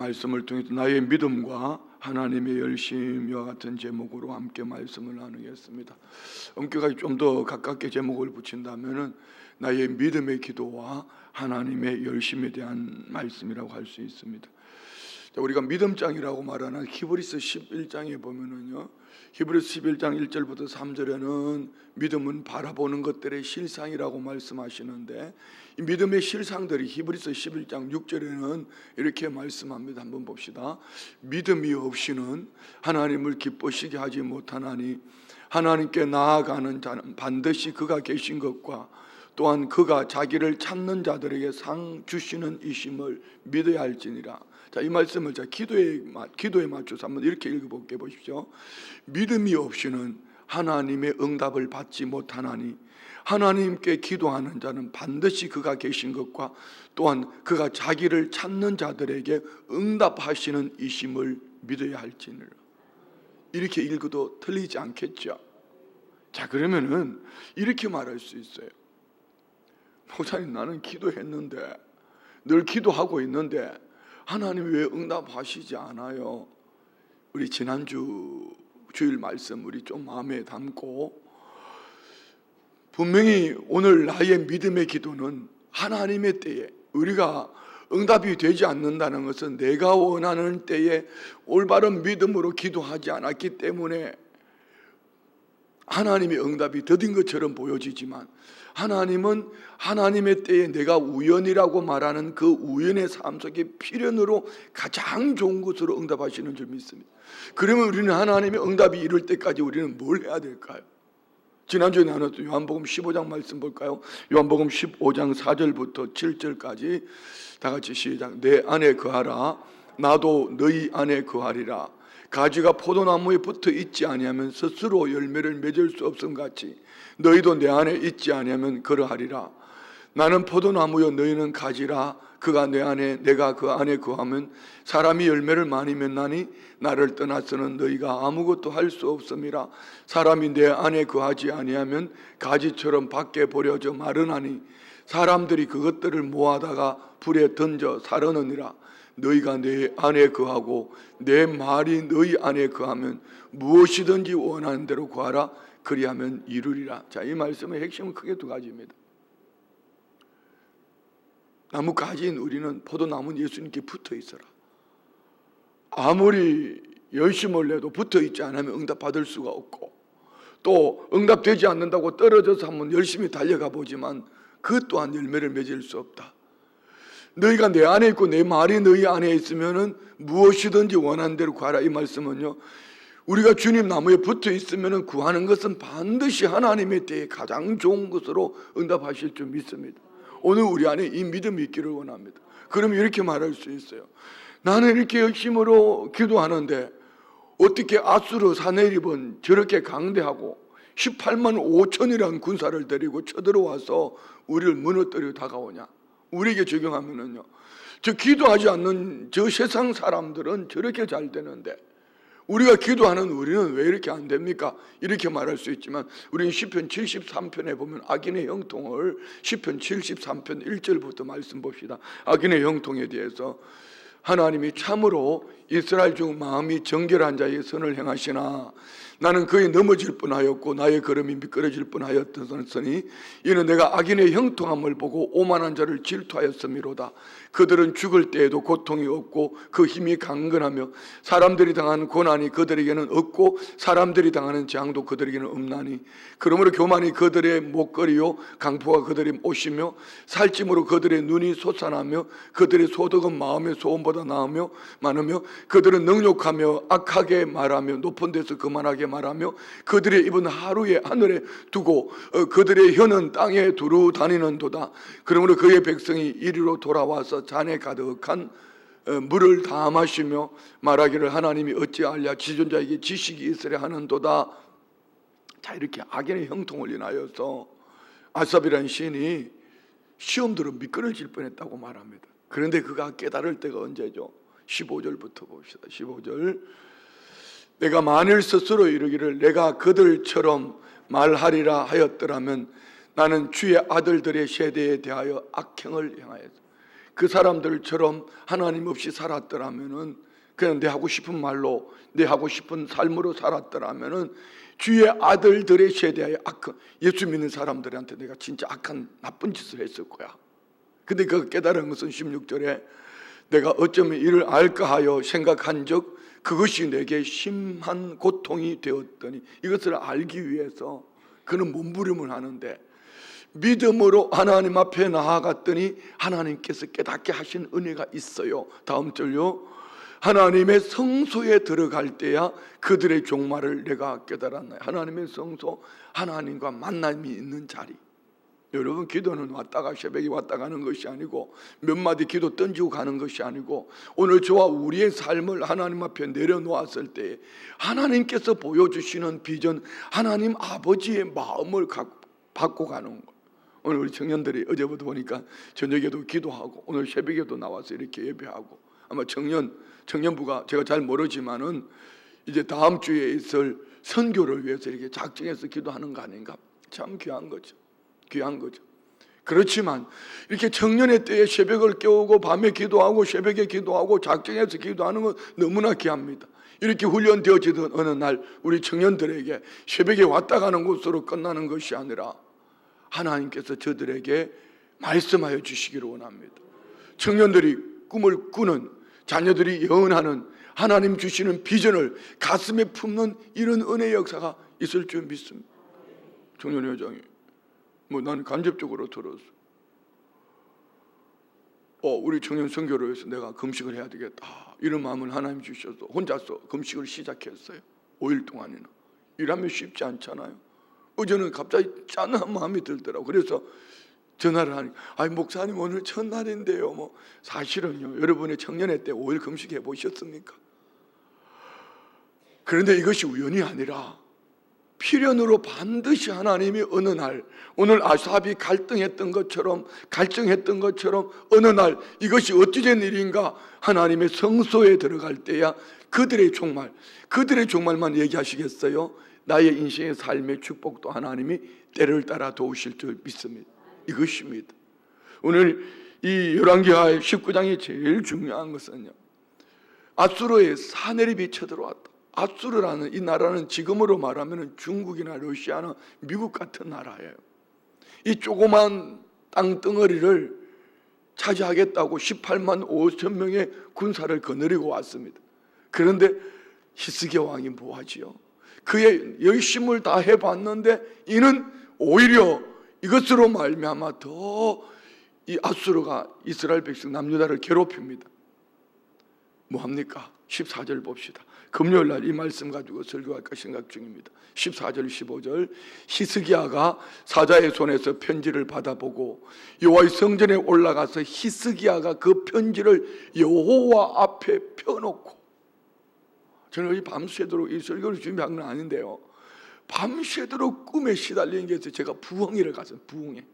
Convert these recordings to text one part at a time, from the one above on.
말씀을 통해서 나의 믿음과 하나님의 열심이와 같은 제목으로 함께 말씀을 나누겠습니다. 엄격하게 좀 더 가깝게 제목을 붙인다면은 나의 믿음의 기도와 하나님의 열심에 대한 말씀이라고 할 수 있습니다. 우리가 믿음장이라고 말하는 히브리서 11장에 보면은요, 히브리서 11장 1절부터 3절에는 믿음은 바라보는 것들의 실상이라고 말씀하시는데, 이 믿음의 실상들이 히브리서 11장 6절에는 이렇게 말씀합니다. 한번 봅시다. 믿음이 없이는 하나님을 기쁘시게 하지 못하나니 하나님께 나아가는 자는 반드시 그가 계신 것과 또한 그가 자기를 찾는 자들에게 상 주시는 이심을 믿어야 할지니라. 자, 이 말씀을 기도에 맞춰서 한번 이렇게 읽어볼게 보십시오. 믿음이 없이는 하나님의 응답을 받지 못하나니 하나님께 기도하는 자는 반드시 그가 계신 것과 또한 그가 자기를 찾는 자들에게 응답하시는 이심을 믿어야 할지니라. 이렇게 읽어도 틀리지 않겠죠. 자, 그러면은 이렇게 말할 수 있어요. 목사님, 나는 기도했는데, 늘 기도하고 있는데 하나님이 왜 응답하시지 않아요? 우리 지난주 주일 말씀 우리 좀 마음에 담고, 분명히 오늘 나의 믿음의 기도는 하나님의 때에, 우리가 응답이 되지 않는다는 것은 내가 원하는 때에 올바른 믿음으로 기도하지 않았기 때문에 하나님의 응답이 더딘 것처럼 보여지지만, 하나님은 하나님의 때에 내가 우연이라고 말하는 그 우연의 삶 속에 필연으로 가장 좋은 것으로 응답하시는 줄 믿습니다. 그러면 우리는 하나님의 응답이 이룰 때까지 우리는 뭘 해야 될까요? 지난주에 나눴던 요한복음 15장 말씀 볼까요? 요한복음 15장 4절부터 7절까지 다 같이 시작. 내 안에 거하라, 나도 너희 안에 거하리라. 가지가 포도나무에 붙어 있지 아니하면 스스로 열매를 맺을 수 없음 같이 너희도 내 안에 있지 아니하면 그러하리라. 나는 포도나무요 너희는 가지라. 그가 내 안에 내가 그 안에 거하면 사람이 열매를 많이 맺나니 나를 떠나서는 너희가 아무것도 할 수 없음이라. 사람이 내 안에 거하지 아니하면 가지처럼 밖에 버려져 마르나니 사람들이 그것들을 모아다가 불에 던져 사르느니라. 너희가 내 안에 거하고 내 말이 너희 안에 거하면 무엇이든지 원하는 대로 구하라. 그리하면 이루리라. 자, 이 말씀의 핵심은 크게 두 가지입니다. 나무 가지인 우리는 포도나무는 예수님께 붙어 있어라. 아무리 열심을 내도 붙어 있지 않으면 응답받을 수가 없고, 또 응답되지 않는다고 떨어져서 한번 열심히 달려가 보지만 그 또한 열매를 맺을 수 없다. 너희가 내 안에 있고 내 말이 너희 안에 있으면은 무엇이든지 원하는 대로 구하라. 이 말씀은요, 우리가 주님 나무에 붙어 있으면은 구하는 것은 반드시 하나님의 때에 가장 좋은 것으로 응답하실 줄 믿습니다. 오늘 우리 안에 이 믿음이 있기를 원합니다. 그러면 이렇게 말할 수 있어요. 나는 이렇게 열심으로 기도하는데 어떻게 아수르 사내립은 저렇게 강대하고 18만 5천이라는 군사를 데리고 쳐들어와서 우리를 무너뜨려 다가오냐? 우리에게 적용하면은요, 저 기도하지 않는 저 세상 사람들은 저렇게 잘 되는데 우리가 기도하는 우리는 왜 이렇게 안 됩니까? 이렇게 말할 수 있지만, 우리는 시편 73편에 보면 악인의 형통을, 시편 73편 1절부터 말씀 봅시다. 악인의 형통에 대해서 하나님이 참으로 이스라엘 중 마음이 정결한 자의 선을 행하시나 나는 그의 넘어질 뻔하였고 나의 걸음이 미끄러질 뻔하였더니 이는 내가 악인의 형통함을 보고 오만한 자를 질투하였음이로다. 그들은 죽을 때에도 고통이 없고 그 힘이 강건하며 사람들이 당하는 고난이 그들에게는 없고 사람들이 당하는 재앙도 그들에게는 없나니 그러므로 교만이 그들의 목걸이요 강포가 그들의 옷이며 살찜으로 그들의 눈이 솟아나며 그들의 소득은 마음의 소원보다 많으며 그들은 능욕하며 악하게 말하며 높은 데서 거만하게 말하며 그들의 입은 하늘에 두고 그들의 혀는 땅에 두루 다니는도다. 그러므로 그의 백성이 이리로 돌아와서 잔에 가득한 물을 다 마시며 말하기를 하나님이 어찌 알랴 지존자에게 지식이 있으려 하는도다. 자, 이렇게 악인의 형통을 인하여서 아삽이라는 시인이 시험들은 미끄러질 뻔했다고 말합니다. 그런데 그가 깨달을 때가 언제죠? 15절부터 봅시다. 15절. 내가 만일 스스로 이르기를 내가 그들처럼 말하리라 하였더라면 나는 주의 아들들의 세대에 대하여 악행을 행하였다. 그 사람들처럼 하나님 없이 살았더라면은, 그냥 내 하고 싶은 말로 내 하고 싶은 삶으로 살았더라면은 주의 아들들의 세대의 악한, 예수 믿는 사람들한테 내가 진짜 악한 나쁜 짓을 했을 거야. 근데 그 깨달은 것은 16절에 내가 어쩌면 이를 알까 하여 생각한 적 그것이 내게 심한 고통이 되었더니, 이것을 알기 위해서 그는 몸부림을 하는데 믿음으로 하나님 앞에 나아갔더니 하나님께서 깨닫게 하신 은혜가 있어요. 다음 절요. 하나님의 성소에 들어갈 때야 그들의 종말을 내가 깨달았나요. 하나님의 성소, 하나님과 만남이 있는 자리. 여러분, 기도는 왔다가 새벽에 왔다 가는 것이 아니고 몇 마디 기도 던지고 가는 것이 아니고, 오늘 저와 우리의 삶을 하나님 앞에 내려놓았을 때 하나님께서 보여주시는 비전, 하나님 아버지의 마음을 받고 가는 것. 오늘 우리 청년들이 어제부터 보니까 저녁에도 기도하고 오늘 새벽에도 나와서 이렇게 예배하고, 아마 청년부가 제가 잘 모르지만은 이제 다음 주에 있을 선교를 위해서 이렇게 작정해서 기도하는 거 아닌가. 참 귀한 거죠. 귀한 거죠. 그렇지만 이렇게 청년의 때에 새벽을 깨우고 밤에 기도하고 새벽에 기도하고 작정해서 기도하는 건 너무나 귀합니다. 이렇게 훈련되어지던 어느 날 우리 청년들에게 새벽에 왔다 가는 곳으로 끝나는 것이 아니라 하나님께서 저들에게 말씀하여 주시기를 원합니다. 청년들이 꿈을 꾸는, 자녀들이 예언하는, 하나님 주시는 비전을 가슴에 품는 이런 은혜의 역사가 있을 줄 믿습니다. 청년회장이 나는 간접적으로 들었어. 우리 청년 선교를 위해서 내가 금식을 해야 되겠다, 이런 마음을 하나님 주셔서 혼자서 금식을 시작했어요. 5일 동안이나. 일하면 쉽지 않잖아요. 어제는 갑자기 짠한 마음이 들더라고. 그래서 전화를 하니, 목사님 오늘 첫날인데요. 사실은요, 여러분의 청년회 때 5일 금식해 보셨습니까? 그런데 이것이 우연이 아니라 필연으로 반드시 하나님이 어느 날, 오늘 아삽이 갈등했던 것처럼 어느 날 이것이 어찌된 일인가, 하나님의 성소에 들어갈 때야 그들의 종말만 얘기하시겠어요? 나의 인생의 삶의 축복도 하나님이 때를 따라 도우실 줄 믿습니다. 이것입니다. 오늘 이 열왕기하 19장이 제일 중요한 것은요, 아수르의 사내립이 쳐들어왔다. 아수르라는 이 나라는 지금으로 말하면 중국이나 러시아나 미국 같은 나라예요. 이 조그만 땅덩어리를 차지하겠다고 18만 5천 명의 군사를 거느리고 왔습니다. 그런데 히스기야 왕이 뭐하지요? 그의 열심을 다 해봤는데 이는 오히려 이것으로 말미암아 더 이 아수르가 이스라엘 백성 남유다를 괴롭힙니다. 뭐합니까? 14절 봅시다. 금요일날 이 말씀 가지고 설교할까 생각 중입니다. 14절 15절. 히스기야가 사자의 손에서 편지를 받아보고 여호와의 성전에 올라가서 히스기야가 그 편지를 여호와 앞에 펴놓고, 저는 어제 밤새도록 이 설교를 준비한 건 아닌데요, 밤새도록 꿈에 시달리는 게 있어요. 제가 부흥회를 갔어요. 부흥회.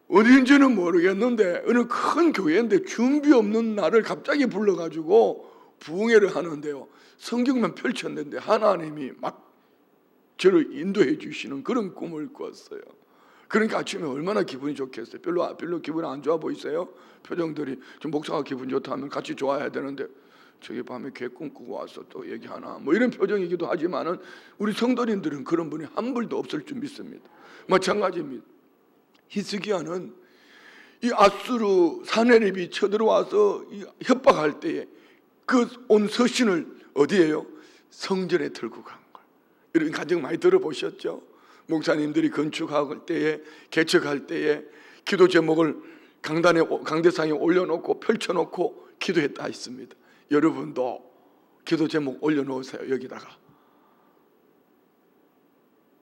어딘지는 모르겠는데 어느 큰 교회인데 준비 없는 날을 갑자기 불러가지고 부흥회를 하는데요, 성경만 펼쳤는데 하나님이 막 저를 인도해 주시는 그런 꿈을 꿨어요. 그러니까 아침에 얼마나 기분이 좋겠어요. 별로 기분이 안 좋아 보이세요? 표정들이. 좀 목사가 기분 좋다 하면 같이 좋아해야 되는데, 저기 밤에 개 꿈꾸고 와서 또 얘기하나, 이런 표정이기도 하지만은 우리 성도님들은 그런 분이 한 분도 없을 줄 믿습니다. 마찬가지입니다. 히스기야는 이 아수르 사내립이 쳐들어와서 협박할 때에 그 온 서신을 어디에요? 성전에 들고 간 걸. 이런 가정 많이 들어보셨죠? 목사님들이 건축할 때에, 개척할 때에 기도 제목을 강대상에 올려놓고 펼쳐놓고 기도했다 했습니다. 여러분도 기도 제목 올려놓으세요. 여기다가.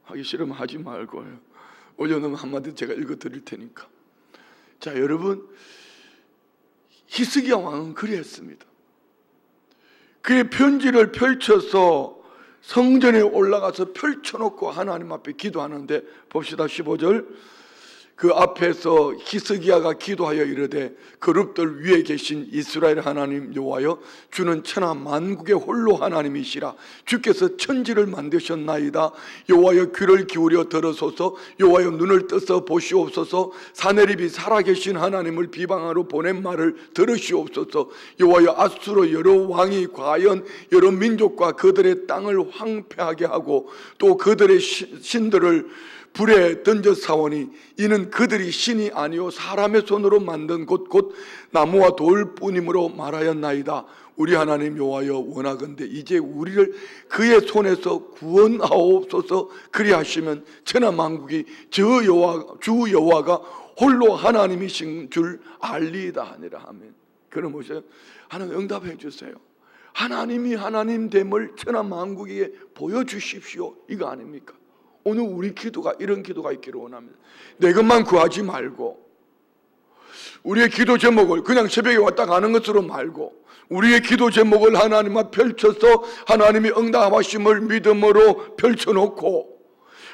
하기 싫으면 하지 말고요. 올려놓으면 한마디 제가 읽어드릴 테니까. 자, 여러분, 히스기야 왕은 그리했습니다. 그의 편지를 펼쳐서 성전에 올라가서 펼쳐놓고 하나님 앞에 기도하는데, 봅시다. 15절. 그 앞에서 히스기야가 기도하여 이르되 그룹들 위에 계신 이스라엘 하나님 여호와여, 주는 천하 만국의 홀로 하나님이시라. 주께서 천지를 만드셨나이다. 여호와여, 귀를 기울여 들으소서. 여호와여, 눈을 떠서 보시옵소서. 사내립이 살아계신 하나님을 비방하러 보낸 말을 들으시옵소서. 여호와여, 아수르 여러 왕이 과연 여러 민족과 그들의 땅을 황폐하게 하고 또 그들의 신들을 불에 던져 사오니 이는 그들이 신이 아니요 사람의 손으로 만든 곧 나무와 돌뿐이므로 말하였나이다. 우리 하나님 여호와여, 원하건대 이제 우리를 그의 손에서 구원하옵소서. 그리하시면 천하 만국이 주 여호와가 홀로 하나님이신 줄 알리이다 하니라. 하면 그럼 보세요. 하나님 응답해 주세요. 하나님이 하나님됨을 천하 만국에 보여주십시오. 이거 아닙니까? 오늘 우리 기도가 이런 기도가 있기를 원합니다. 내 것만 구하지 말고, 우리의 기도 제목을 그냥 새벽에 왔다 가는 것으로 말고, 우리의 기도 제목을 하나님 앞 펼쳐서 하나님이 응답하심을 믿음으로 펼쳐놓고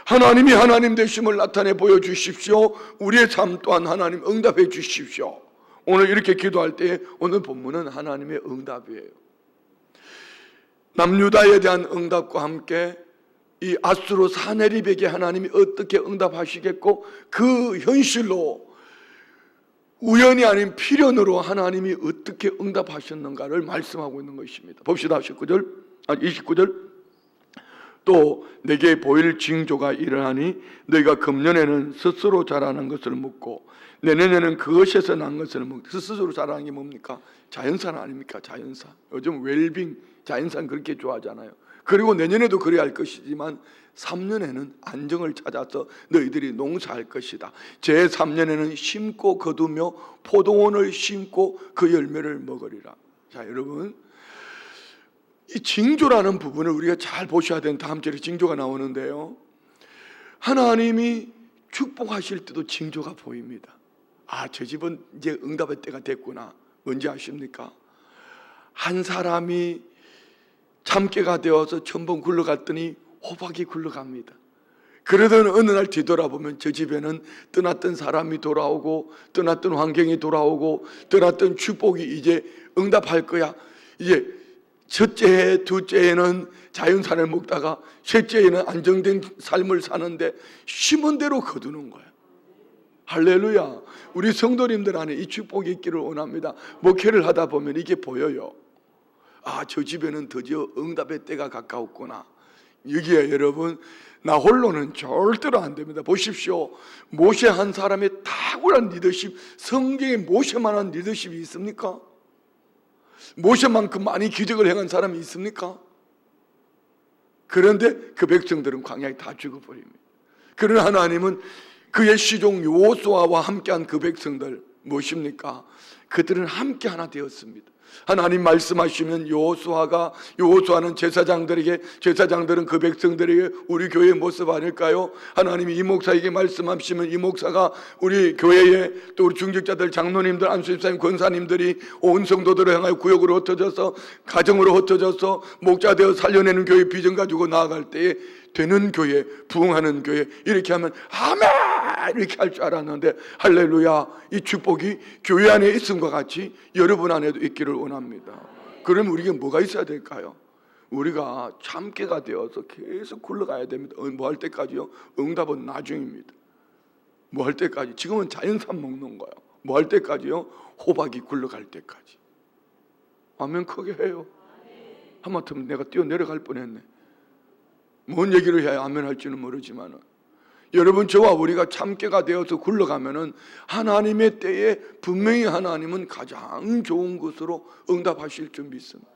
하나님이 하나님 되심을 나타내 보여주십시오. 우리의 삶 또한 하나님 응답해 주십시오. 오늘 이렇게 기도할 때 오늘 본문은 하나님의 응답이에요. 남유다에 대한 응답과 함께 이 아수르 사내립에게 하나님이 어떻게 응답하시겠고 그 현실로 우연이 아닌 필연으로 하나님이 어떻게 응답하셨는가를 말씀하고 있는 것입니다. 봅시다. 29절 또 내게 보일 징조가 일어나니 너희가 금년에는 스스로 자라는 것을 먹고 내년에는 그것에서 난 것을 먹고, 스스로 자라는 게 뭡니까? 자연산 아닙니까? 자연산. 요즘 웰빙 자연산 그렇게 좋아하잖아요. 그리고 내년에도 그래야 할 것이지만 3년에는 안정을 찾아서 너희들이 농사할 것이다. 제3년에는 심고 거두며 포도원을 심고 그 열매를 먹으리라. 자, 여러분, 이 징조라는 부분을 우리가 잘 보셔야 되는, 다음 절에 징조가 나오는데요, 하나님이 축복하실 때도 징조가 보입니다. 아, 저 집은 이제 응답의 때가 됐구나. 뭔지 아십니까? 한 사람이 참깨가 되어서 천번 굴러갔더니 호박이 굴러갑니다. 그러던 어느 날 뒤돌아보면 저 집에는 떠났던 사람이 돌아오고 떠났던 환경이 돌아오고 떠났던 축복이 이제 응답할 거야. 이제 첫째 해, 둘째 해는 자연산을 먹다가 셋째 해는 안정된 삶을 사는데 심은 대로 거두는 거야. 할렐루야. 우리 성도님들 안에 이 축복이 있기를 원합니다. 목회를 하다 보면 이게 보여요. 아, 저 집에는 드디어 응답의 때가 가까웠구나. 여기에 여러분, 나 홀로는 절대로 안 됩니다. 보십시오. 모세 한 사람의 탁월한 리더십, 성경에 모세만한 리더십이 있습니까? 모세만큼 많이 기적을 행한 사람이 있습니까? 그런데 그 백성들은 광야에 다 죽어버립니다. 그러나 하나님은 그의 시종 여호수아와 함께한 그 백성들 무엇입니까? 그들은 함께 하나 되었습니다. 하나님 말씀하시면 여호수아는 제사장들에게, 제사장들은 그 백성들에게 우리 교회의 모습 아닐까요? 하나님이 이 목사에게 말씀하시면 이 목사가 우리 교회에, 또 우리 중직자들, 장로님들, 안수집사님, 권사님들이 온 성도들을 향하여 구역으로 흩어져서, 가정으로 흩어져서 목자 되어 살려내는 교회 비전 가지고 나아갈 때에 되는 교회, 부흥하는 교회, 이렇게 하면 아멘! 이렇게 할 줄 알았는데 할렐루야, 이 축복이 교회 안에 있음과 같이 여러분 안에도 있기를 원합니다. 그러면 우리가 뭐가 있어야 될까요? 우리가 참깨가 되어서 계속 굴러가야 됩니다. 뭐 할 때까지요? 응답은 나중입니다. 뭐 할 때까지? 지금은 자연산 먹는 거예요. 뭐 할 때까지요? 호박이 굴러갈 때까지. 아멘 크게 해요. 하마터면 내가 뛰어내려갈 뻔했네. 뭔 얘기를 해야 아멘 할지는 모르지만, 여러분, 저와 우리가 참깨가 되어서 굴러가면은 하나님의 때에 분명히 하나님은 가장 좋은 것으로 응답하실 줄 믿습니다.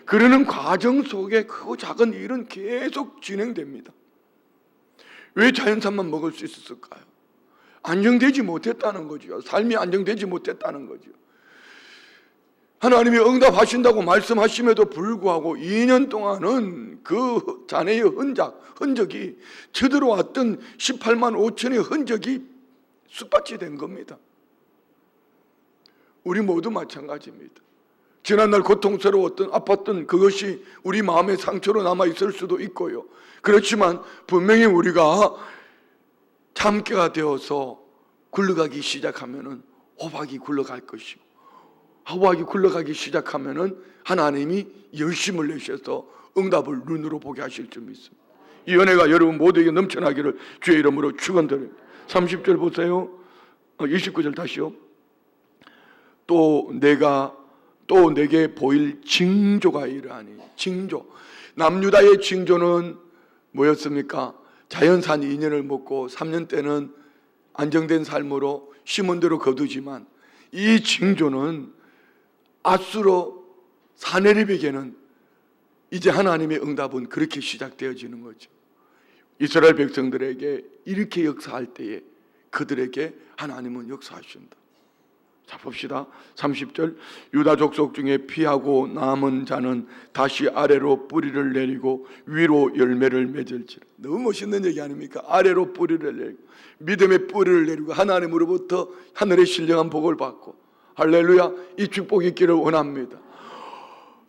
그러는 과정 속에 크고 작은 일은 계속 진행됩니다. 왜 자연산만 먹을 수 있었을까요? 안정되지 못했다는 거죠. 삶이 안정되지 못했다는 거죠. 하나님이 응답하신다고 말씀하심에도 불구하고 2년 동안은 그 자네의 흔적이 쳐들어왔던 18만 5천의 흔적이 쑥밭이 된 겁니다. 우리 모두 마찬가지입니다. 지난날 고통스러웠던, 아팠던 그것이 우리 마음의 상처로 남아있을 수도 있고요. 그렇지만 분명히 우리가 참깨가 되어서 굴러가기 시작하면은 호박이 굴러갈 것이고, 호박이 굴러가기 시작하면은 하나님이 열심을 내셔서 응답을 눈으로 보게 하실 줄 믿습니다. 이 은혜가 여러분 모두에게 넘쳐나기를 주의 이름으로 축원드립니다. 30절 보세요. 29절 다시요. 또 내게 보일 징조가 이러하니. 징조, 남유다의 징조는 뭐였습니까? 자연산 인연을 먹고 3년 때는 안정된 삶으로 심은 대로 거두지만, 이 징조는 아수로 사내립에게는 이제 하나님의 응답은 그렇게 시작되어지는 거죠. 이스라엘 백성들에게 이렇게 역사할 때에 그들에게 하나님은 역사하신다. 자, 봅시다. 30절, 유다 족속 중에 피하고 남은 자는 다시 아래로 뿌리를 내리고 위로 열매를 맺을지라. 너무 멋있는 얘기 아닙니까? 아래로 뿌리를 내리고, 믿음의 뿌리를 내리고 하나님으로부터 하늘의 신령한 복을 받고, 할렐루야, 이 축복이 있기를 원합니다.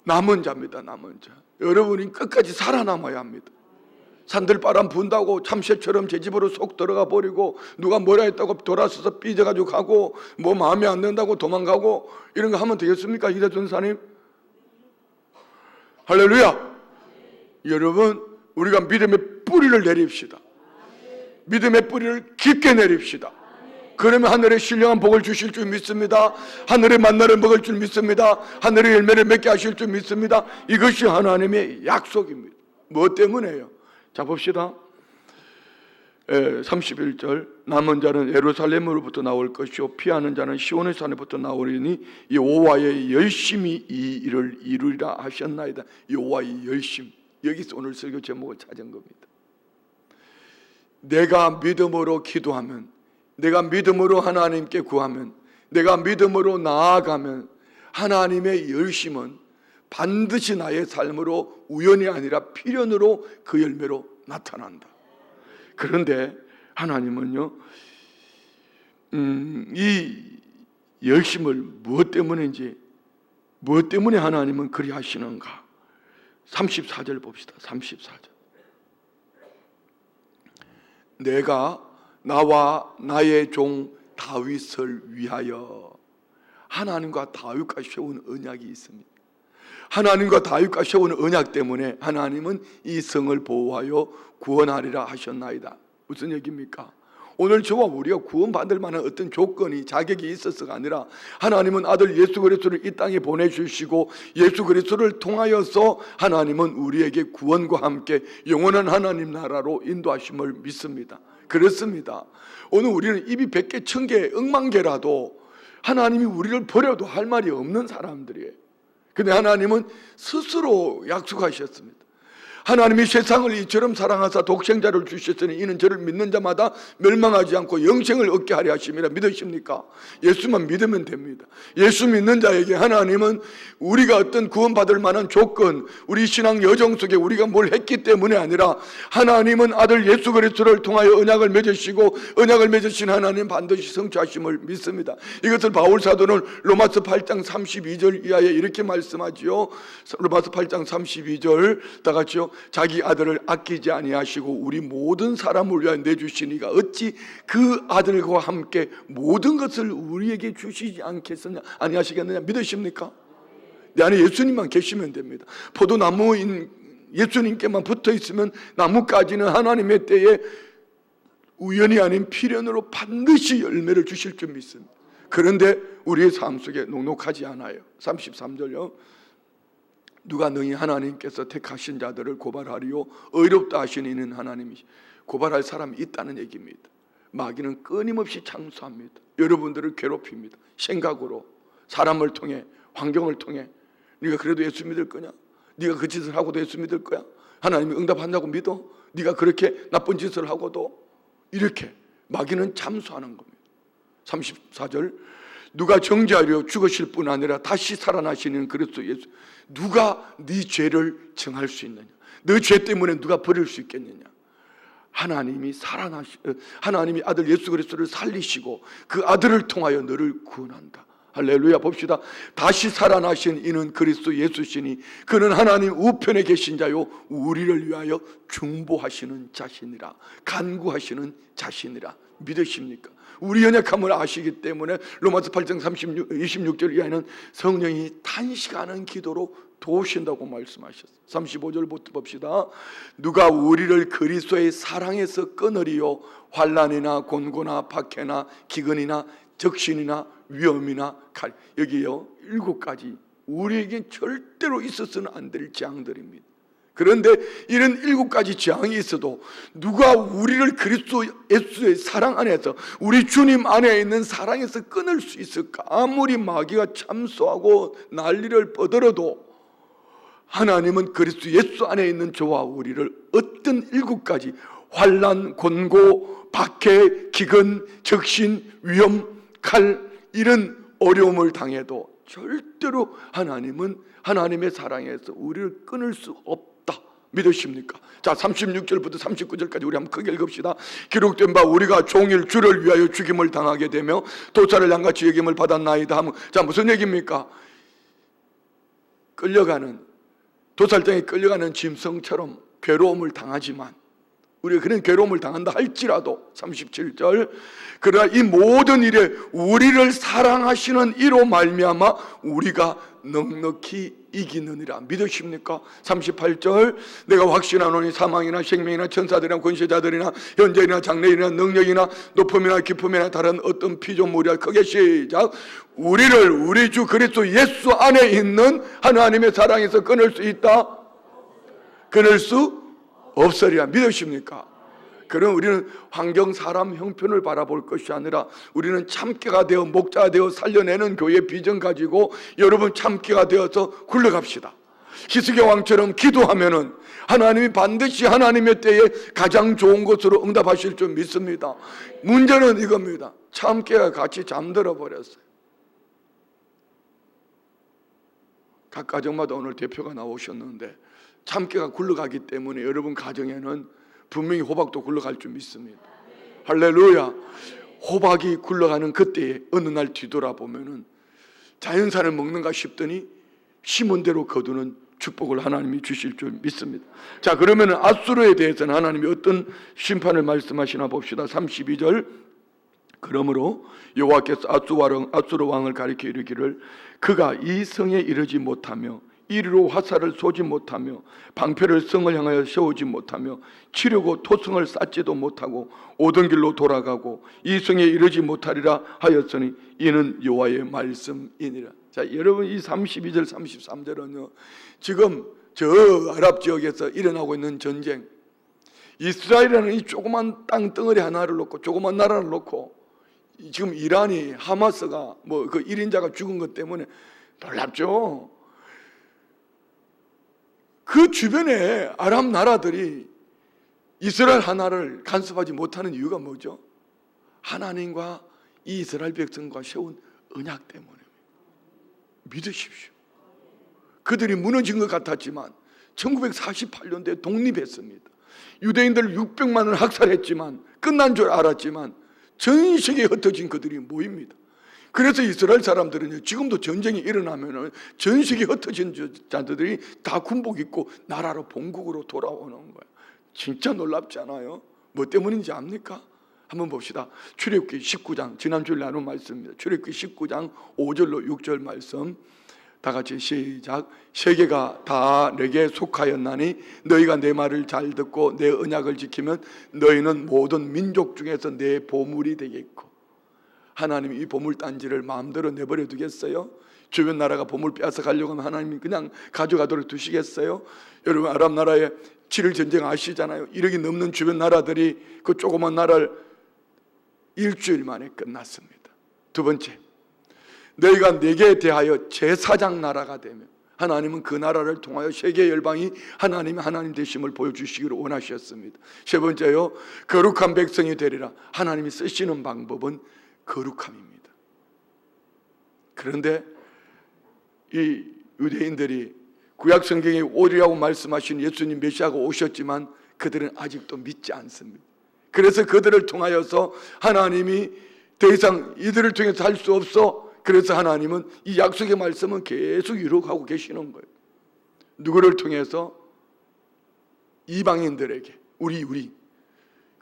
남은 자입니다. 남은 자. 여러분이 끝까지 살아남아야 합니다. 산들바람 분다고 참새처럼 제 집으로 속 들어가 버리고, 누가 뭐라 했다고 돌아서서 삐져가지고 가고, 뭐 마음에 안 든다고 도망가고, 이런 거 하면 되겠습니까? 이대 전사님, 할렐루야. 여러분, 우리가 믿음의 뿌리를 내립시다. 믿음의 뿌리를 깊게 내립시다. 그러면 하늘의 신령한 복을 주실 줄 믿습니다. 하늘의 만나를 먹을 줄 믿습니다. 하늘의 열매를 맺게 하실 줄 믿습니다. 이것이 하나님의 약속입니다. 뭐 때문에요? 자, 봅시다. 31절, 남은 자는 예루살렘으로부터 나올 것이요 피하는 자는 시온의 산에부터 나오리니 여호와의 열심이 이 일을 이루리라 하셨나이다. 여호와의 열심, 여기서 오늘 설교 제목을 찾은 겁니다. 내가 믿음으로 기도하면, 내가 믿음으로 하나님께 구하면, 내가 믿음으로 나아가면 하나님의 열심은 반드시 나의 삶으로 우연이 아니라 필연으로 그 열매로 나타난다. 그런데 하나님은요, 이 열심을 무엇 때문인지, 무엇 때문에 하나님은 그리 하시는가? 34절 봅시다. 34절. 내가 나와 나의 종 다윗을 위하여. 하나님과 다윗과 세운 언약이 있습니다. 하나님과 다윗과 세운 언약 때문에 하나님은 이 성을 보호하여 구원하리라 하셨나이다. 무슨 얘기입니까? 오늘 저와 우리가 구원받을 만한 어떤 조건이, 자격이 있어서가 아니라 하나님은 아들 예수 그리스도를 이 땅에 보내주시고 예수 그리스도를 통하여서 하나님은 우리에게 구원과 함께 영원한 하나님 나라로 인도하심을 믿습니다. 그렇습니다. 오늘 우리는 입이 100개, 1000개, 억만 개라도 하나님이 우리를 버려도 할 말이 없는 사람들이에요. 근데 하나님은 스스로 약속하셨습니다. 하나님이 세상을 이처럼 사랑하사 독생자를 주셨으니 이는 저를 믿는 자마다 멸망하지 않고 영생을 얻게 하려 하심이라. 믿으십니까? 예수만 믿으면 됩니다. 예수 믿는 자에게 하나님은 우리가 어떤 구원받을 만한 조건, 우리 신앙 여정 속에 우리가 뭘 했기 때문에 아니라 하나님은 아들 예수 그리스도를 통하여 언약을 맺으시고 언약을 맺으신 하나님 반드시 성취하심을 믿습니다. 이것을 바울 사도는 로마서 8장 32절 이하에 이렇게 말씀하지요. 로마서 8장 32절 다 같이요. 자기 아들을 아끼지 아니하시고 우리 모든 사람을 위하여 내주시니가 어찌 그 아들과 함께 모든 것을 우리에게 주시지 않겠느냐, 아니하시겠느냐. 믿으십니까? 내 안에 예수님만 계시면 됩니다. 포도나무인 예수님께만 붙어 있으면 나무까지는 하나님의 때에 우연이 아닌 필연으로 반드시 열매를 주실 줄 믿습니다. 그런데 우리의 삶 속에 녹록하지 않아요. 33절요. 누가 너희 하나님께서 택하신 자들을 고발하리요 의롭다 하신 이는 하나님이. 고발할 사람이 있다는 얘기입니다. 마귀는 끊임없이 창수합니다. 여러분들을 괴롭힙니다. 생각으로, 사람을 통해, 환경을 통해. 네가 그래도 예수 믿을 거냐? 네가 그 짓을 하고도 예수 믿을 거야? 하나님이 응답한다고 믿어? 네가 그렇게 나쁜 짓을 하고도? 이렇게 마귀는 참수하는 겁니다. 34절, 누가 정죄하려 죽으실 뿐 아니라 다시 살아나시는 그리스도 예수. 누가 네 죄를 정할 수 있느냐? 너 죄 때문에 누가 버릴 수 있겠느냐? 하나님이 하나님이 아들 예수 그리스도를 살리시고 그 아들을 통하여 너를 구원한다. 할렐루야. 봅시다. 다시 살아나신 이는 그리스도 예수시니 그는 하나님 우편에 계신 자요 우리를 위하여 중보하시는 자신이라. 간구하시는 자신이라. 믿으십니까? 우리 연약함을 아시기 때문에 로마서 8장 26절 이하에는 성령이 단식하는 기도로 도우신다고 말씀하셨어요. 35절부터 봅시다. 누가 우리를 그리스도의 사랑에서 끊으리요 환난이나 곤고나 박해나 기근이나 적신이나 위험이나 칼. 여기요 7가지 우리에겐 절대로 있어서는 안 될 재앙들입니다. 그런데 이런 7가지 재앙이 있어도 누가 우리를 그리스도 예수의 사랑 안에서 우리 주님 안에 있는 사랑에서 끊을 수 있을까? 아무리 마귀가 참소하고 난리를 뻗어도 하나님은 그리스도 예수 안에 있는 저와 우리를 어떤 7가지 환난, 곤고, 박해, 기근, 적신, 위험, 칼 이런 어려움을 당해도 절대로 하나님은 하나님의 사랑에서 우리를 끊을 수 없다. 믿으십니까? 자, 36절부터 39절까지 우리 한번 크게 읽읍시다. 기록된 바 우리가 종일 주를 위하여 죽임을 당하게 되며 도살을 양같이 여김을 받았나이다 하면, 자, 무슨 얘기입니까? 끌려가는, 도살장에 끌려가는 짐승처럼 괴로움을 당하지만, 우리가 그런 괴로움을 당한다 할지라도 37절 그러나 이 모든 일에 우리를 사랑하시는 이로 말미암아 우리가 넉넉히 이기느니라. 믿으십니까? 38절 내가 확신하노니 사망이나 생명이나 천사들이나 권세자들이나 현재이나 장래이나 능력이나 높음이나 깊음이나 다른 어떤 피조물이야 크게 시작 우리를 우리 주 그리스도 예수 안에 있는 하나님의 사랑에서 끊을 수 있다? 끊을 수 없으리라. 믿으십니까? 그럼 우리는 환경, 사람, 형편을 바라볼 것이 아니라 우리는 참깨가 되어 목자가 되어 살려내는 교회의 비전 가지고 여러분 참깨가 되어서 굴러갑시다. 히스기야 왕처럼 기도하면은 하나님이 반드시 하나님의 때에 가장 좋은 것으로 응답하실 줄 믿습니다. 문제는 이겁니다. 참깨가 같이 잠들어 버렸어요. 각 가정마다 오늘 대표가 나오셨는데 참깨가 굴러가기 때문에 여러분 가정에는 분명히 호박도 굴러갈 줄 믿습니다. 할렐루야. 호박이 굴러가는 그때에 어느 날 뒤돌아보면은 자연산을 먹는가 싶더니 심은 대로 거두는 축복을 하나님이 주실 줄 믿습니다. 자, 그러면은 앗수르에 대해서는 하나님이 어떤 심판을 말씀하시나 봅시다. 32절 그러므로 여호와께서 앗수르 왕을 가리켜 이르기를 그가 이 성에 이르지 못하며 이리로 화살을 쏘지 못하며 방패를 성을 향하여 세우지 못하며 치려고 토성을 쌓지도 못하고 오던 길로 돌아가고 이 성에 이르지 못하리라 하였으니 이는 여호와의 말씀이니라. 자, 여러분 이 32절 33절은요 지금 저 아랍 지역에서 일어나고 있는 전쟁, 이스라엘이라는 이 조그만 땅덩어리 하나를 놓고 조그만 나라를 놓고 지금 이란이 하마스가 뭐 그 1인자가 죽은 것 때문에 놀랍죠. 그 주변에 아랍 나라들이 이스라엘 하나를 간섭하지 못하는 이유가 뭐죠? 하나님과 이 이스라엘 백성과 세운 언약 때문입니다. 믿으십시오. 그들이 무너진 것 같았지만 1948년도에 독립했습니다. 유대인들 600만을 학살했지만 끝난 줄 알았지만 전 세계에 흩어진 그들이 모입니다. 그래서 이스라엘 사람들은 지금도 전쟁이 일어나면 전 세계에 흩어진 자들이 다 군복 입고 나라로 본국으로 돌아오는 거예요. 진짜 놀랍지 않아요? 뭐 때문인지 압니까? 한번 봅시다. 출애굽기 19장 지난주에 나눈 말씀입니다. 출애굽기 19장 5절로 6절 말씀 다 같이 시작. 세계가 다 내게 속하였나니 너희가 내 말을 잘 듣고 내 언약을 지키면 너희는 모든 민족 중에서 내 보물이 되겠고. 하나님이 이 보물단지를 마음대로 내버려 두겠어요? 주변 나라가 보물 빼앗아 가려고 하면 하나님이 그냥 가져가도록 두시겠어요? 여러분 아랍 나라의 7일 전쟁 아시잖아요. 1억이 넘는 주변 나라들이 그 조그만 나라를 일주일 만에 끝났습니다. 두 번째, 너희가 내게 대하여 제사장 나라가 되면 하나님은 그 나라를 통하여 세계 열방이 하나님의 하나님 되심을 보여주시기를 원하셨습니다. 세 번째요, 거룩한 백성이 되리라. 하나님이 쓰시는 방법은 거룩함입니다. 그런데 이 유대인들이 구약 성경에 오리라고 말씀하신 예수님 메시아가 오셨지만 그들은 아직도 믿지 않습니다. 그래서 그들을 통하여서 하나님이 더 이상 이들을 통해서 할 수 없어. 그래서 하나님은 이 약속의 말씀은 계속 이루어가고 계시는 거예요. 누구를 통해서? 이방인들에게 우리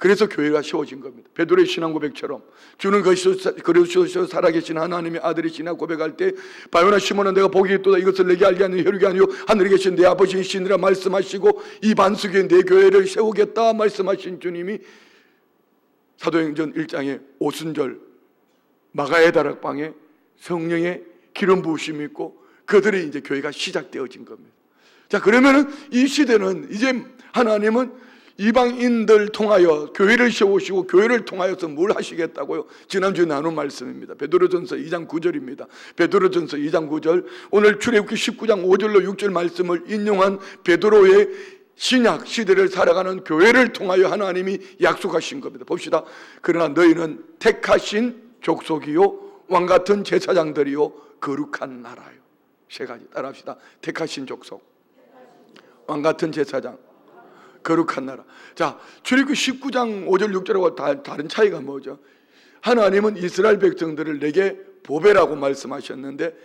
그래서 교회가 세워진 겁니다. 베드로의 신앙 고백처럼 주는 그리스도시요 살아계신 하나님의 아들이시나 고백할 때 바요나 시몬아 내가 복이 있도다 이것을 내게 알게 하는 혈육이 아니요 하늘에 계신 내 아버지이시니라 말씀하시고 이 반석에 내 교회를 세우겠다 말씀하신 주님이 사도행전 1장에 오순절 마가의 다락방에 성령의 기름 부으심이 있고 그들의 이제 교회가 시작되어진 겁니다. 자, 그러면은 이 시대는 이제 하나님은 이방인들 통하여 교회를 세우시고 교회를 통하여서 뭘 하시겠다고요? 지난주에 나눈 말씀입니다. 베드로전서 2장 9절입니다. 베드로전서 2장 9절 오늘 출애굽기 19장 5절로 6절 말씀을 인용한 베드로의 신약 시대를 살아가는 교회를 통하여 하나님이 약속하신 겁니다. 봅시다. 그러나 너희는 택하신 족속이요 왕같은 제사장들이요 거룩한 나라요. 세 가지 따라합시다. 택하신 족속, 왕같은 제사장, 거룩한 나라. 자, 출애굽기 19장 5절 6절하고 다른 차이가 뭐죠? 하나님은 이스라엘 백성들을 내게 보배라고 말씀하셨는데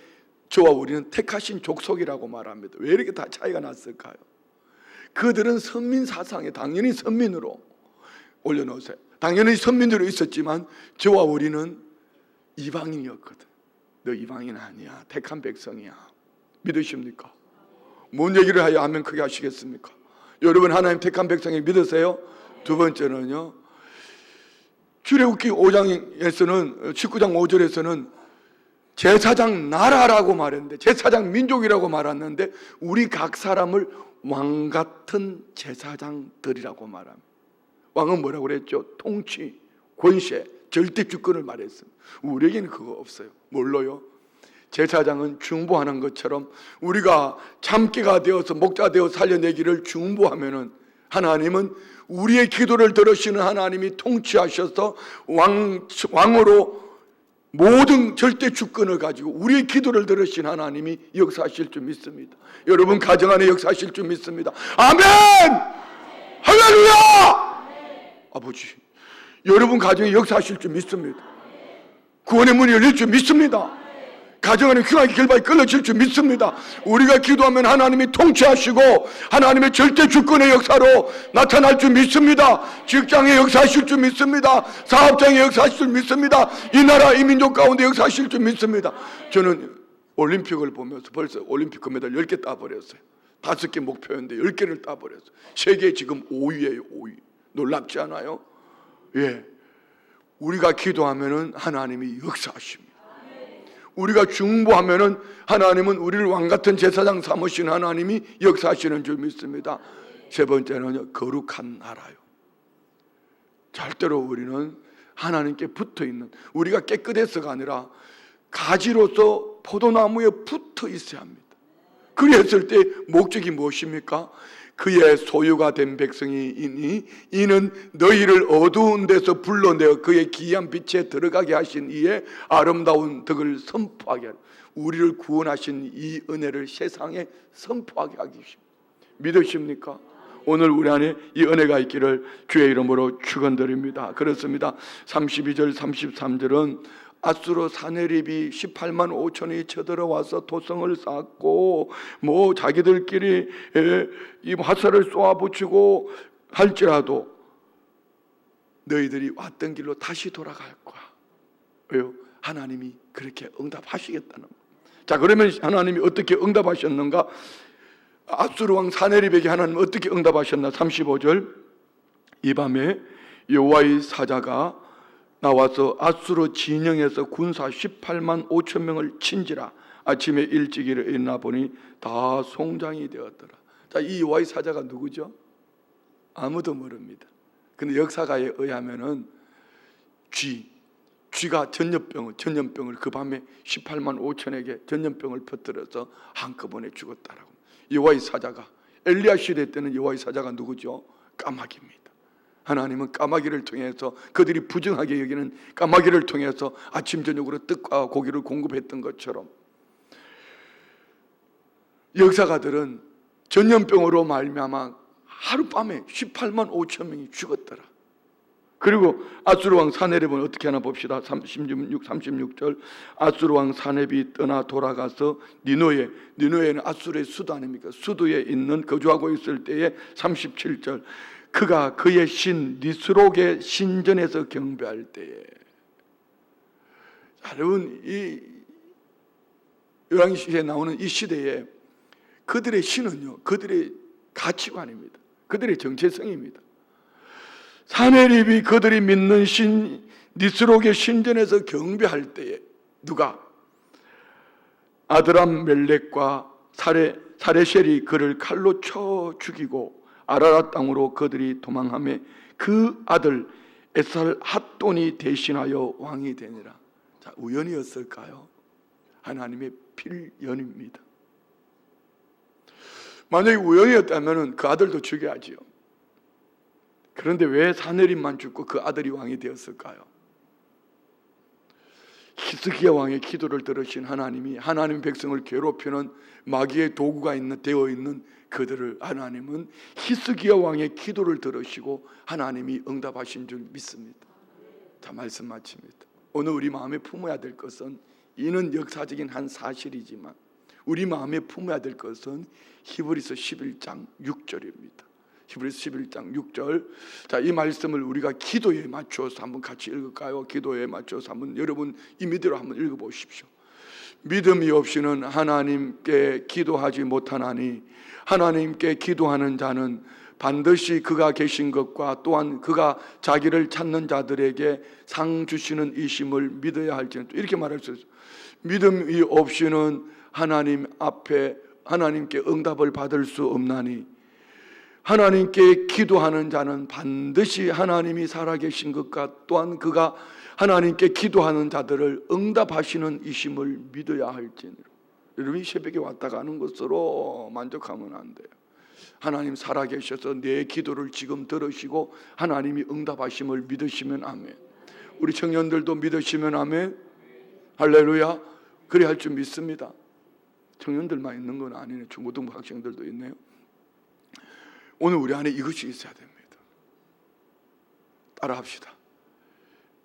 저와 우리는 택하신 족속이라고 말합니다. 왜 이렇게 다 차이가 났을까요? 그들은 선민 사상에 당연히 선민으로 올려놓으세요. 당연히 선민으로 있었지만 저와 우리는 이방인이었거든. 너 이방인 아니야. 택한 백성이야. 믿으십니까? 뭔 얘기를 하여 아멘 크게 하시겠습니까? 여러분 하나님 택한 백성이 믿으세요? 두 번째는요, 출애굽기 5장에서는 19장 5절에서는 제사장 나라라고 말했는데 제사장 민족이라고 말했는데 우리 각 사람을 왕같은 제사장들이라고 말합니다. 왕은 뭐라고 그랬죠? 통치, 권세, 절대 주권을 말했습니다. 우리에게는 그거 없어요. 뭘로요? 제사장은 중보하는 것처럼 우리가 참깨가 되어서 목자 되어 살려내기를 중보하면은 하나님은 우리의 기도를 들으시는 하나님이 통치하셔서 왕으로 모든 절대 주권을 가지고 우리의 기도를 들으신 하나님이 역사하실 줄 믿습니다. 여러분 가정 안에 역사하실 줄 믿습니다. 아멘! 할렐루야! 아버지, 여러분 가정에 역사하실 줄 믿습니다. 구원의 문이 열릴 줄 믿습니다. 가정 안에 귀하게 결박이 끌어질 줄 믿습니다. 우리가 기도하면 하나님이 통치하시고 하나님의 절대 주권의 역사로 나타날 줄 믿습니다. 직장에 역사하실 줄 믿습니다. 사업장에 역사하실 줄 믿습니다. 이 나라 이 민족 가운데 역사하실 줄 믿습니다. 저는 올림픽을 보면서 벌써 올림픽 금메달 10개 따버렸어요. 5개 목표였는데 10개를 따버렸어요. 세계 지금 5위예요. 5위. 놀랍지 않아요? 예, 우리가 기도하면은 하나님이 역사하십니다. 우리가 중보하면은 하나님은 우리를 왕같은 제사장 삼으신 하나님이 역사하시는 줄 믿습니다. 세 번째는 거룩한 나라요. 절대로 우리는 하나님께 붙어있는, 우리가 깨끗해서가 아니라 가지로서 포도나무에 붙어 있어야 합니다. 그랬을 때 목적이 무엇입니까? 그의 소유가 된 백성이니 이는 너희를 어두운 데서 불러내어 그의 기이한 빛에 들어가게 하신 이의 아름다운 덕을 선포하게 하라. 우리를 구원하신 이 은혜를 세상에 선포하게 하기 위해서. 믿으십니까? 오늘 우리 안에 이 은혜가 있기를 주의 이름으로 축원드립니다. 그렇습니다. 32절 33절은 아수르 사네립이 18만 5천이 쳐들어와서 도성을 쌓고 자기들끼리 이 화살을 쏘아붙이고 할지라도 너희들이 왔던 길로 다시 돌아갈 거야. 왜요? 하나님이 그렇게 응답하시겠다는 거예요. 자, 그러면 하나님이 어떻게 응답하셨는가? 아수르 왕 사네립에게 하나님은 어떻게 응답하셨나? 35절 이 밤에 여호와의 사자가 나와서 아수르 진영에서 군사 18만 5천 명을 친지라. 아침에 일찍 일어나 보니 다 송장이 되었더라. 자, 이 여호와의 사자가 누구죠? 아무도 모릅니다. 근데 역사가에 의하면은 쥐가 전염병을 그 밤에 18만 5천에게 전염병을 퍼뜨려서 한꺼번에 죽었다라고. 여호와의 사자가, 엘리야 시대 때는 여호와의 사자가 누구죠? 까마귀입니다. 하나님은 까마귀를 통해서, 그들이 부정하게 여기는 까마귀를 통해서 아침 저녁으로 떡과 고기를 공급했던 것처럼 역사가들은 전염병으로 말미암아 하룻밤에 18만 5천 명이 죽었더라. 그리고 아수르 왕 사네립은 어떻게 하나 봅시다. 36절 아수르 왕 사네립이 떠나 돌아가서 니느웨는 아수르의 수도 아닙니까? 수도에 있는 거주하고 있을 때에 37절 그가 그의 신 니스록의 신전에서 경배할 때에. 자, 여러분, 이 열왕기시에 나오는 이 시대에 그들의 신은요, 그들의 가치관입니다. 그들의 정체성입니다. 사내립이 그들이 믿는 신 니스록의 신전에서 경배할 때에 누가? 아드람 멜렉과 사레셀이 그를 칼로 쳐 죽이고 아라랏 땅으로 그들이 도망하며 그 아들 에살 핫돈이 대신하여 왕이 되니라. 자, 우연이었을까요? 하나님의 필연입니다. 만약에 우연이었다면 그 아들도 죽여야지요. 그런데 왜 사내립만 죽고 그 아들이 왕이 되었을까요? 히스기야 왕의 기도를 들으신 하나님이 하나님 백성을 괴롭히는 마귀의 도구가 되어 있는 그들을 하나님은 히스기야 왕의 기도를 들으시고 하나님이 응답하신 줄 믿습니다. 자, 말씀 마칩니다. 오늘 우리 마음에 품어야 될 것은, 이는 역사적인 한 사실이지만 우리 마음에 품어야 될 것은 히브리서 11장 6절입니다. 히브리서 11장 6절. 자, 이 말씀을 우리가 기도에 맞춰서 한번 같이 읽을까요? 기도에 맞춰서 한번 여러분 임의대로 한번 읽어보십시오. 믿음이 없이는 하나님께 기도하지 못하나니 하나님께 기도하는 자는 반드시 그가 계신 것과 또한 그가 자기를 찾는 자들에게 상 주시는 이심을 믿어야 할지는, 이렇게 말할 수 있어요. 믿음이 없이는 하나님 앞에 하나님께 응답을 받을 수 없나니 하나님께 기도하는 자는 반드시 하나님이 살아계신 것과 또한 그가 하나님께 기도하는 자들을 응답하시는 이심을 믿어야 할지니라. 여러분이 새벽에 왔다 가는 것으로 만족하면 안 돼요. 하나님 살아계셔서 내 기도를 지금 들으시고 하나님이 응답하심을 믿으시면 아멘. 우리 청년들도 믿으시면 아멘. 할렐루야. 그래야 할 줄 믿습니다. 청년들만 있는 건 아니네. 중고등부 학생들도 있네요. 오늘 우리 안에 이것이 있어야 됩니다. 따라합시다.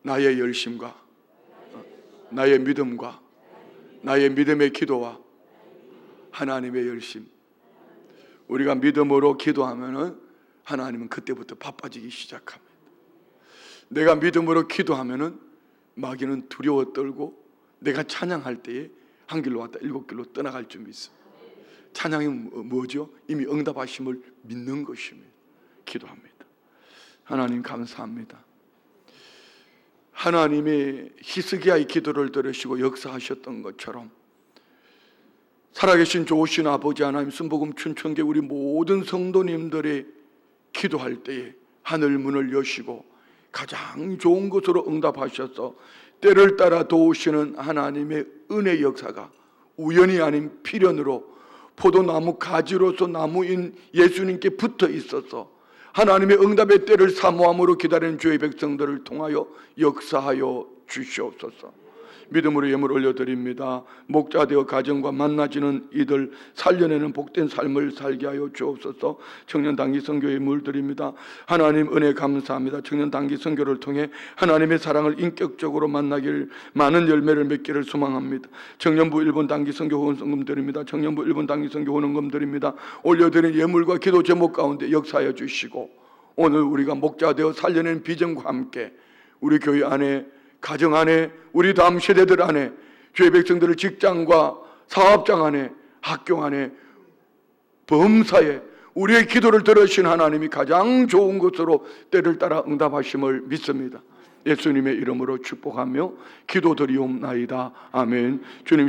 나의 열심과 나의 믿음과 나의 믿음의 기도와 하나님의 열심. 우리가 믿음으로 기도하면은 하나님은 그때부터 바빠지기 시작합니다. 내가 믿음으로 기도하면은 마귀는 두려워 떨고 내가 찬양할 때에 한 길로 왔다 7길로 떠나갈 줄 믿습니다. 찬양이 뭐죠? 이미 응답하심을 믿는 것입니다. 기도합니다. 하나님 감사합니다. 하나님이 히스기야의 기도를 들으시고 역사하셨던 것처럼 살아계신 좋으신 아버지 하나님, 순복음 춘천교 우리 모든 성도님들이 기도할 때에 하늘 문을 여시고 가장 좋은 것으로 응답하셔서 때를 따라 도우시는 하나님의 은혜 역사가 우연이 아닌 필연으로 포도나무 가지로서 나무인 예수님께 붙어 있어서 하나님의 응답의 때를 사모함으로 기다리는 주의 백성들을 통하여 역사하여 주시옵소서. 믿음으로 예물 올려드립니다. 목자 되어 가정과 만나지는 이들 살려내는 복된 삶을 살게 하여 주옵소서. 청년단기 선교에 물드립니다. 하나님 은혜 감사합니다. 청년단기 선교를 통해 하나님의 사랑을 인격적으로 만나길, 많은 열매를 맺기를 소망합니다. 청년부 1번 단기 선교 후원금 드립니다. 청년부 1번 단기 선교 후원금 드립니다. 올려드린 예물과 기도 제목 가운데 역사하여 주시고 오늘 우리가 목자 되어 살려낸 비전과 함께 우리 교회 안에, 가정 안에, 우리 다음 세대들 안에, 주의 백성들의 직장과 사업장 안에, 학교 안에, 범사에 우리의 기도를 들으신 하나님이 가장 좋은 것으로 때를 따라 응답하심을 믿습니다. 예수님의 이름으로 축복하며 기도드리옵나이다. 아멘. 주님